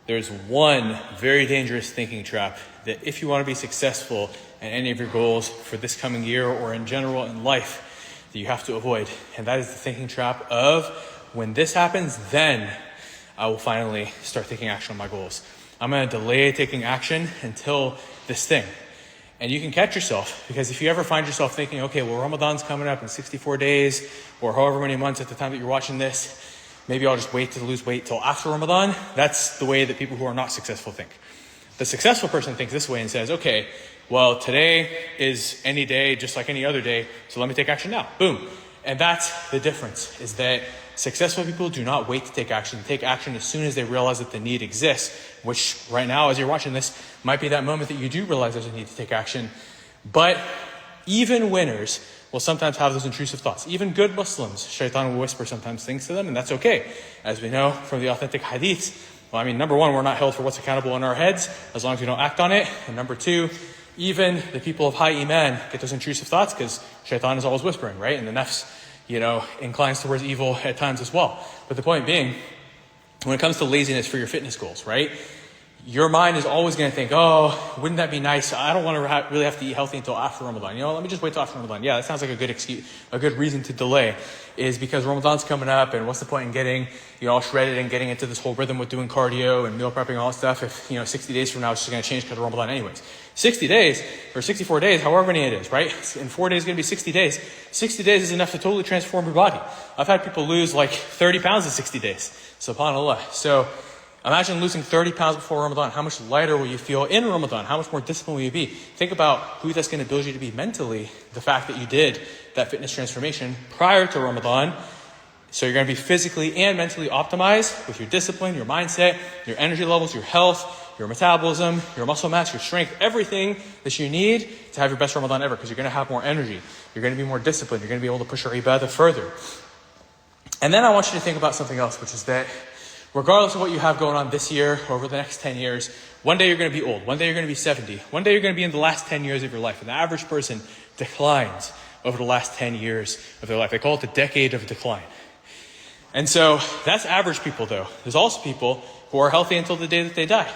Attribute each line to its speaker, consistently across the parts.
Speaker 1: there's one very dangerous thinking trap that if you want to be successful in any of your goals for this coming year or in general in life, that you have to avoid. And that is the thinking trap of, when this happens, then I will finally start taking action on my goals. I'm going to delay taking action until this thing. And you can catch yourself, because if you ever find yourself thinking, okay, well, Ramadan's coming up in 64 days or however many months at the time that you're watching this, maybe I'll just wait to lose weight till after Ramadan. That's the way that people who are not successful think. The successful person thinks this way and says, okay, well, today is any day just like any other day, so let me take action now. Boom. And that's the difference, is that successful people do not wait to take action. They take action as soon as they realize that the need exists, which right now, as you're watching this, might be that moment that you do realize there's a need to take action. But even winners will sometimes have those intrusive thoughts. Even good Muslims, shaitan will whisper sometimes things to them, and that's okay. As we know from the authentic hadiths, well, I mean, number one, we're not held for what's accountable in our heads, as long as we don't act on it. And number two, even the people of high iman get those intrusive thoughts, because shaitan is always whispering, right? And the nafs, inclines towards evil at times as well. But the point being, when it comes to laziness for your fitness goals, right? Your mind is always going to think, oh, wouldn't that be nice? I don't want to really have to eat healthy until after Ramadan. Let me just wait till after Ramadan. Yeah, that sounds like a good excuse, a good reason to delay, is because Ramadan's coming up, and what's the point in getting, all shredded and getting into this whole rhythm with doing cardio and meal prepping and all that stuff if, 60 days from now it's just going to change because of Ramadan anyways. 60 days or 64 days, however many it is, right? In 4 days, it's going to be 60 days. 60 days is enough to totally transform your body. I've had people lose like 30 pounds in 60 days. SubhanAllah. So imagine losing 30 pounds before Ramadan. How much lighter will you feel in Ramadan? How much more disciplined will you be? Think about who that's going to build you to be mentally. The fact that you did that fitness transformation prior to Ramadan. So you're going to be physically and mentally optimized with your discipline, your mindset, your energy levels, your health, your metabolism, your muscle mass, your strength, everything that you need to have your best Ramadan ever, because you're going to have more energy. You're going to be more disciplined. You're going to be able to push your ibadah further. And then I want you to think about something else, which is that regardless of what you have going on this year or over the next 10 years, one day you're going to be old. One day you're going to be 70. One day you're going to be in the last 10 years of your life. And the average person declines over the last 10 years of their life. They call it the decade of decline. And so that's average people, though. There's also people who are healthy until the day that they die.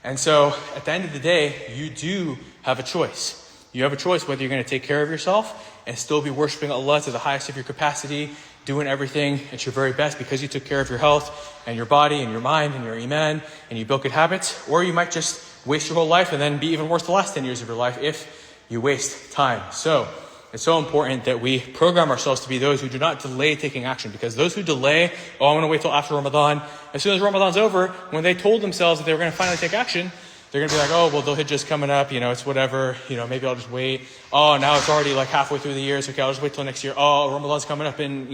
Speaker 1: And so at the end of the day, you do have a choice. You have a choice whether you're going to take care of yourself and still be worshiping Allah to the highest of your capacity, doing everything at your very best because you took care of your health and your body and your mind and your iman and you built good habits, or you might just waste your whole life and then be even worse the last 10 years of your life if you waste time. So it's so important that we program ourselves to be those who do not delay taking action, because those who delay, I'm going to wait till after Ramadan. As soon as Ramadan's over, when they told themselves that they were going to finally take action, they're going to be like, oh, well, Dhul Hijjah's coming up, it's whatever, maybe I'll just wait. Oh, now it's already like halfway through the year, so okay, I'll just wait till next year. Oh, Ramadan's coming up in,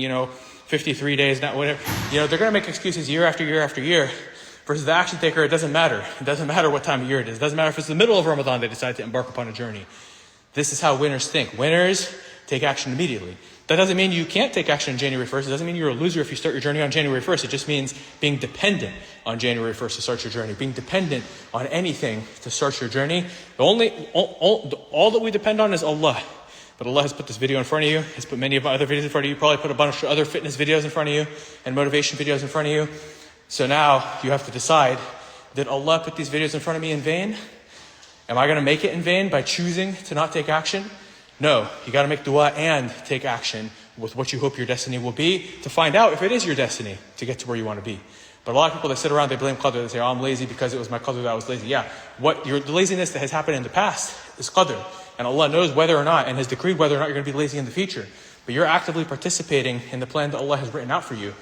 Speaker 1: 53 days, not whatever. They're going to make excuses year after year after year. Versus the action taker, it doesn't matter. It doesn't matter what time of year it is. It doesn't matter if it's the middle of Ramadan they decide to embark upon a journey. This is how winners think. Winners take action immediately. That doesn't mean you can't take action on January 1st. It doesn't mean you're a loser if you start your journey on January 1st. It just means being dependent on January 1st to start your journey. Being dependent on anything to start your journey. All that we depend on is Allah. But Allah has put this video in front of you. Has put many of my other videos in front of you. Probably put a bunch of other fitness videos in front of you and motivation videos in front of you. So now you have to decide, did Allah put these videos in front of me in vain? Am I going to make it in vain by choosing to not take action? No, you got to make dua and take action with what you hope your destiny will be to find out if it is your destiny to get to where you want to be. But a lot of people that sit around, they blame qadr. They say, oh, I'm lazy because it was my qadr that I was lazy. Yeah, the laziness that has happened in the past is qadr. And Allah knows whether or not and has decreed whether or not you're going to be lazy in the future. But you're actively participating in the plan that Allah has written out for you.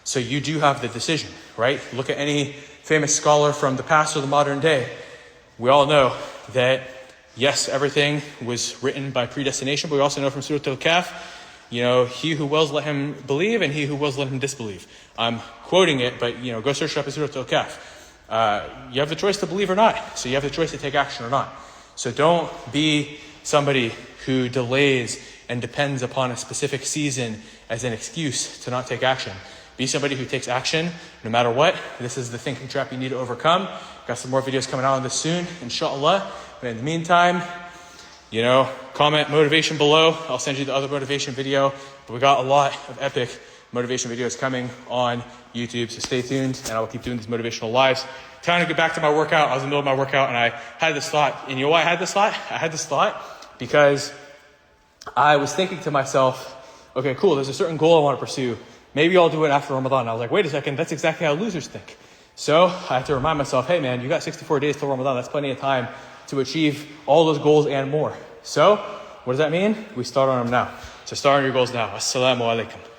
Speaker 1: So you do have the decision, right? Look at any famous scholar from the past or the modern day. We all know that yes, everything was written by predestination, but we also know from Surah Al-Kahf, he who wills, let him believe, and he who wills, let him disbelieve. I'm quoting it, but go search it up in Surah Al-Kahf. You have the choice to believe or not, so you have the choice to take action or not. So don't be somebody who delays and depends upon a specific season as an excuse to not take action. Be somebody who takes action no matter what. This is the thinking trap you need to overcome. Got some more videos coming out on this soon, inshallah. But in the meantime, comment motivation below. I'll send you the other motivation video. But we got a lot of epic motivation videos coming on YouTube, so stay tuned, and I will keep doing these motivational lives. Time to get back to my workout. I was in the middle of my workout, and I had this thought. And you know why I had this thought? I had this thought because I was thinking to myself, okay, cool, there's a certain goal I want to pursue. Maybe I'll do it after Ramadan. And I was like, wait a second, that's exactly how losers think. So I have to remind myself, hey man, you got 64 days till Ramadan. That's plenty of time to achieve all those goals and more. So what does that mean? We start on them now. So start on your goals now. Assalamu alaikum.